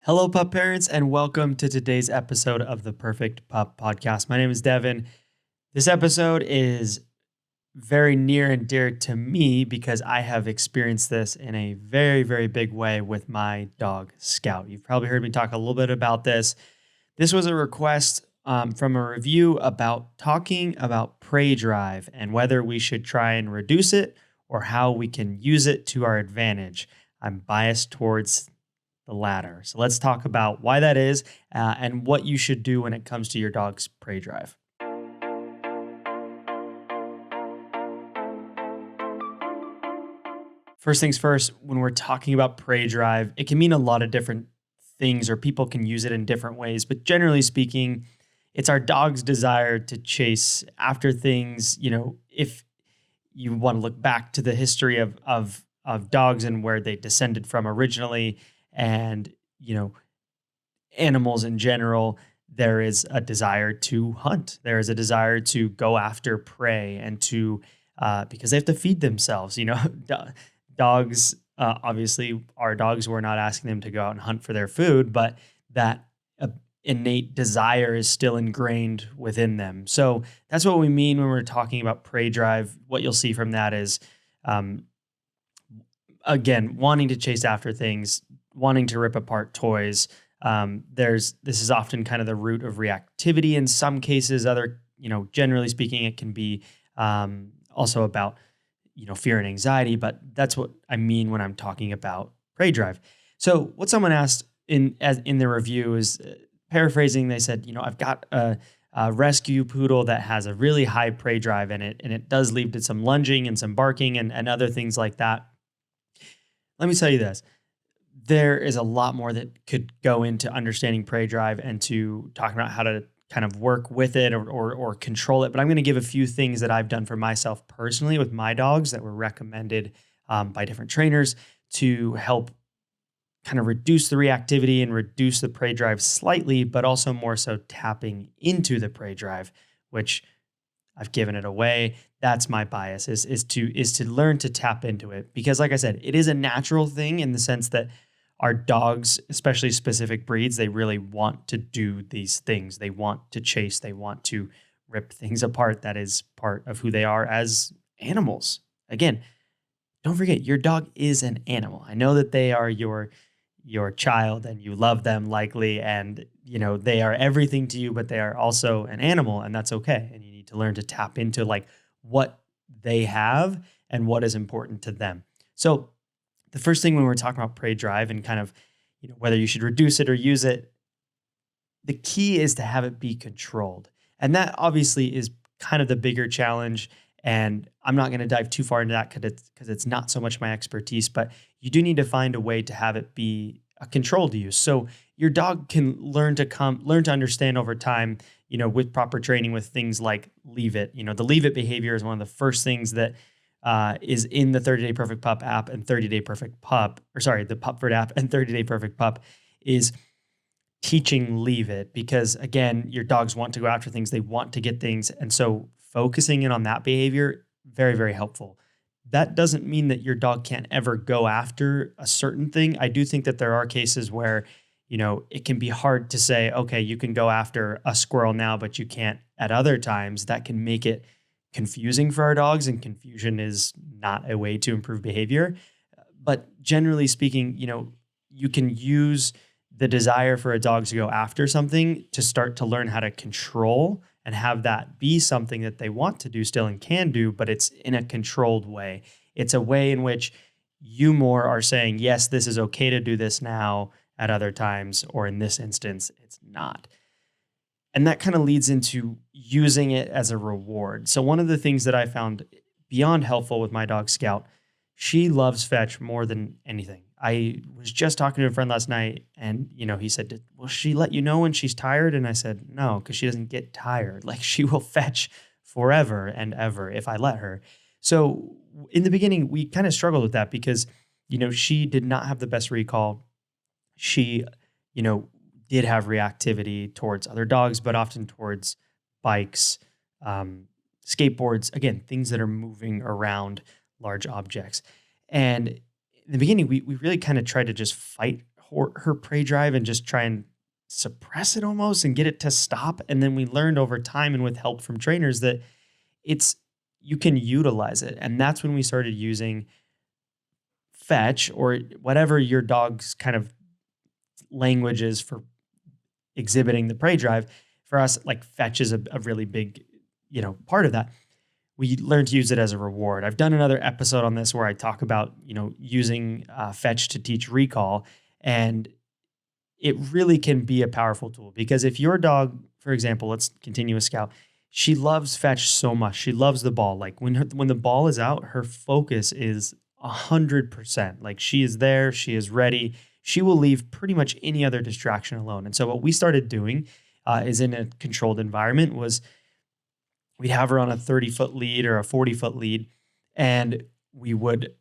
Hello, pup parents, and welcome to today's episode of the Perfect Pup Podcast. My name is Devin. This episode is very near and dear to me because I have experienced this in a very, very big way with my dog, Scout. You've probably heard me talk a little bit about this. This was a request from a review about talking about prey drive and whether we should try and reduce it or how we can use it to our advantage. I'm biased towards the latter. So let's talk about why that is and what you should do when it comes to your dog's prey drive. First things first, when we're talking about prey drive, it can mean a lot of different things or people can use it in different ways. But generally speaking, it's our dog's desire to chase after things. If you want to look back to the history of dogs and where they descended from originally, and animals in general, there is a desire to hunt. There is a desire to go after prey and to because they have to feed themselves. Dogs, obviously, our dogs, we're not asking them to go out and hunt for their food, but that innate desire is still ingrained within them. So that's what we mean when we're talking about prey drive. What you'll see from that is, again, wanting to chase after things, wanting to rip apart toys. This is often kind of the root of reactivity in some cases. Generally speaking, it can be also about fear and anxiety, but that's what I mean when I'm talking about prey drive. So what someone asked in the review is, paraphrasing, they said, I've got a rescue poodle that has a really high prey drive in it, and it does lead to some lunging and some barking and other things like that. Let me tell you this. There is a lot more that could go into understanding prey drive and to talking about how to kind of work with it or control it. But I'm going to give a few things that I've done for myself personally with my dogs that were recommended by different trainers to help kind of reduce the reactivity and reduce the prey drive slightly, but also more so tapping into the prey drive, which I've given it away. That's my bias is to learn to tap into it. Because like I said, it is a natural thing in the sense that our dogs, especially specific breeds, they really want to do these things. They want to chase, they want to rip things apart. That is part of who they are as animals. Again, don't forget, your dog is an animal. I know that they are your child and you love them likely, and they are everything to you, but they are also an animal, and that's okay. And you need to learn to tap into like what they have and what is important to them. So the first thing when we're talking about prey drive and kind of whether you should reduce it or use it, the key is to have it be controlled. And that obviously is kind of the bigger challenge. And I'm not going to dive too far into that because it's not so much my expertise, but you do need to find a way to have it be a controlled use. So your dog can learn to understand over time, with proper training with things like leave it. The leave it behavior is one of the first things that is in the 30 Day Perfect Pup app and 30 Day Perfect Pup, the Pupford app and 30 Day Perfect Pup is teaching leave it, because again, your dogs want to go after things, they want to get things. And so focusing in on that behavior, very, very helpful. That doesn't mean that your dog can't ever go after a certain thing. I do think that there are cases where, it can be hard to say, okay, you can go after a squirrel now, but you can't at other times. That can make it confusing for our dogs, and confusion is not a way to improve behavior. But generally speaking, you can use the desire for a dog to go after something to start to learn how to control and have that be something that they want to do still and can do, but it's in a controlled way. It's a way in which you more are saying, yes, this is okay to do this now at other times, or in this instance, it's not. And that kind of leads into using it as a reward. So one of the things that I found beyond helpful with my dog Scout, she loves fetch more than anything. I was just talking to a friend last night, and he said, will she let you know when she's tired? And I said, no, because she doesn't get tired. Like, she will fetch forever and ever if I let her. So in the beginning, we kind of struggled with that because, she did not have the best recall. She, did have reactivity towards other dogs, but often towards bikes, skateboards, again, things that are moving around large objects. And in the beginning, we really kind of tried to just fight support her prey drive and just try and suppress it almost and get it to stop. And then we learned over time and with help from trainers that it's you can utilize it. And that's when we started using fetch or whatever your dog's kind of language is for exhibiting the prey drive. For us, like fetch is a really big, part of that. We learn to use it as a reward. I've done another episode on this where I talk about, using fetch to teach recall. And it really can be a powerful tool because if your dog, for example, let's continue with Scout, she loves fetch so much. She loves the ball. Like when the ball is out, her focus is 100%. Like she is there, she is ready. She will leave pretty much any other distraction alone. And so what we started doing is in a controlled environment was we'd have her on a 30-foot lead or a 40-foot lead, and we would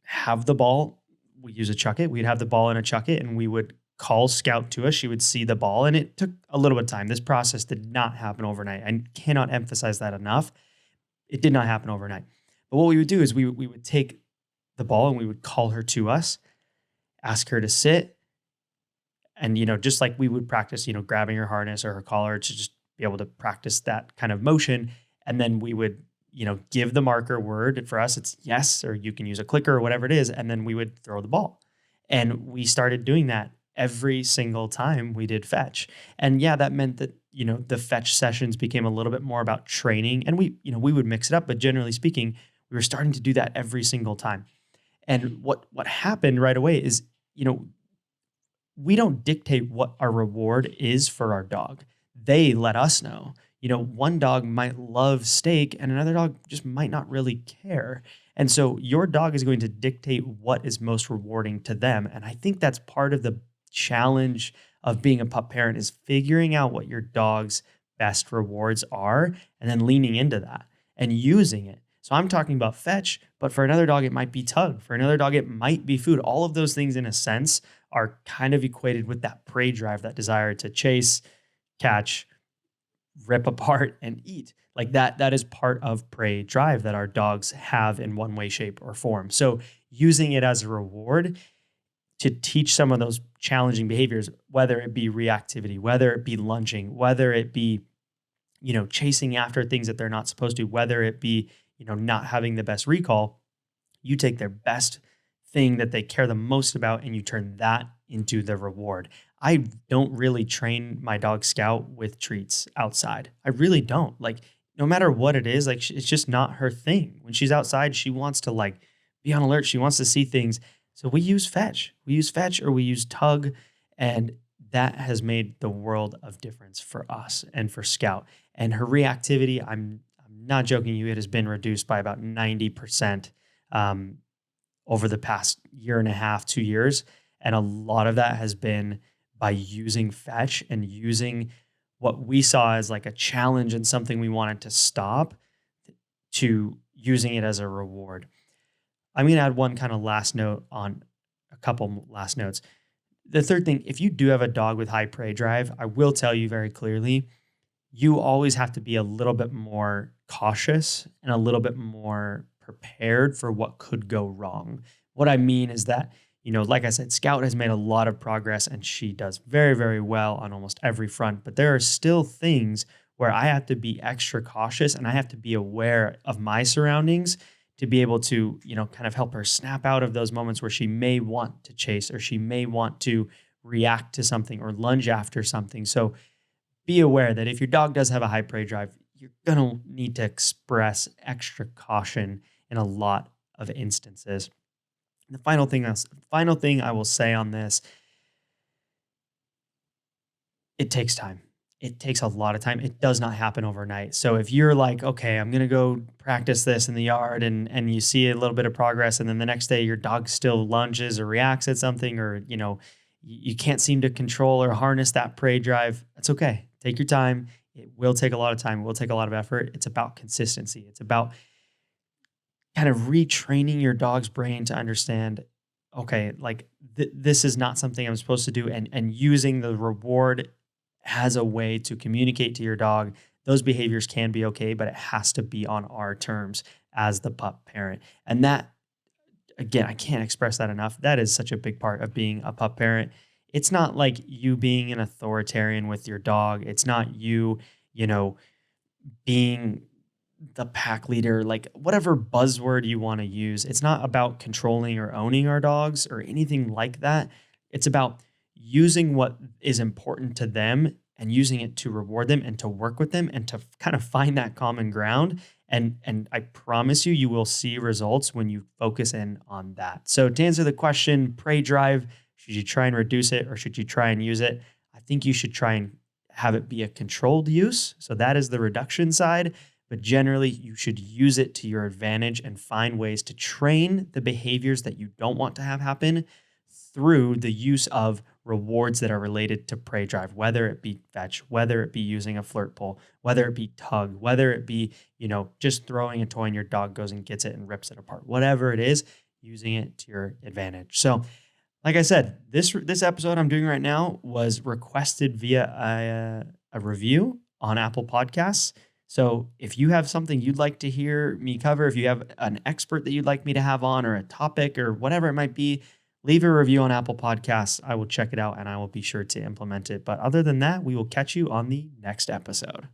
have the ball. We use a chuck it. We'd have the ball in a chuck it, and we would call Scout to us. She would see the ball, and it took a little bit of time. This process did not happen overnight. I cannot emphasize that enough. It did not happen overnight. But what we would do is we would take the ball and we would call her to us, ask her to sit, and just like we would practice, grabbing her harness or her collar to just be able to practice that kind of motion. And then we would, give the marker word. For us, it's yes, or you can use a clicker or whatever it is. And then we would throw the ball. And we started doing that every single time we did fetch. And yeah, that meant that, the fetch sessions became a little bit more about training. And we would mix it up, but generally speaking, we were starting to do that every single time. And what happened right away is, we don't dictate what our reward is for our dog. They let us know. One dog might love steak and another dog just might not really care. And so your dog is going to dictate what is most rewarding to them. And I think that's part of the challenge of being a pup parent is figuring out what your dog's best rewards are and then leaning into that and using it. So I'm talking about fetch, but for another dog, it might be tug. For another dog, it might be food. All of those things in a sense are kind of equated with that prey drive, that desire to chase, catch, rip apart, and eat. Like that is part of prey drive that our dogs have in one way, shape, or form. So using it as a reward to teach some of those challenging behaviors, whether it be reactivity, whether it be lunging, whether it be, chasing after things that they're not supposed to, whether it be, not having the best recall, you take their best thing that they care the most about and you turn that into the reward. I don't really train my dog Scout with treats outside. I really don't. Like, no matter what it is, like it's just not her thing. When she's outside, she wants to like be on alert. She wants to see things. So we use fetch. We use fetch or we use tug, and that has made the world of difference for us and for Scout. And her reactivity, I'm not joking you, it has been reduced by about 90% over the past year and a half, 2 years. And a lot of that has been by using fetch and using what we saw as like a challenge and something we wanted to stop to using it as a reward. I'm going to add one kind of last note on a couple last notes. The third thing, if you do have a dog with high prey drive, I will tell you very clearly, you always have to be a little bit more cautious and a little bit more prepared for what could go wrong. What I mean is that, like I said, Scout has made a lot of progress and she does very, very well on almost every front, but there are still things where I have to be extra cautious and I have to be aware of my surroundings to be able to, kind of help her snap out of those moments where she may want to chase or she may want to react to something or lunge after something. So be aware that if your dog does have a high prey drive, you're going to need to express extra caution in a lot of instances. And the final thing I will say on this, it takes time. It takes a lot of time. It does not happen overnight. So if you're like, okay, I'm going to go practice this in the yard and you see a little bit of progress and then the next day your dog still lunges or reacts at something or, you can't seem to control or harness that prey drive, that's okay. Take your time. It will take a lot of time. It will take a lot of effort. It's about consistency. It's about kind of retraining your dog's brain to understand, okay, like this is not something I'm supposed to do, and using the reward as a way to communicate to your dog those behaviors can be okay, but it has to be on our terms as the pup parent. And that, again, I can't express that enough. That is such a big part of being a pup parent. It's not like you being an authoritarian with your dog. It's not you, you know, being the pack leader, like whatever buzzword you want to use. It's not about controlling or owning our dogs or anything like that. It's about using what is important to them and using it to reward them and to work with them and to kind of find that common ground. And I promise you, you will see results when you focus in on that. So to answer the question, prey drive, should you try and reduce it or should you try and use it? I think you should try and have it be a controlled use. So that is the reduction side. But generally, you should use it to your advantage and find ways to train the behaviors that you don't want to have happen through the use of rewards that are related to prey drive, whether it be fetch, whether it be using a flirt pole, whether it be tug, whether it be, just throwing a toy and your dog goes and gets it and rips it apart, whatever it is, using it to your advantage. So like I said, this episode I'm doing right now was requested via a review on Apple Podcasts. So if you have something you'd like to hear me cover, if you have an expert that you'd like me to have on or a topic or whatever it might be, leave a review on Apple Podcasts. I will check it out and I will be sure to implement it. But other than that, we will catch you on the next episode.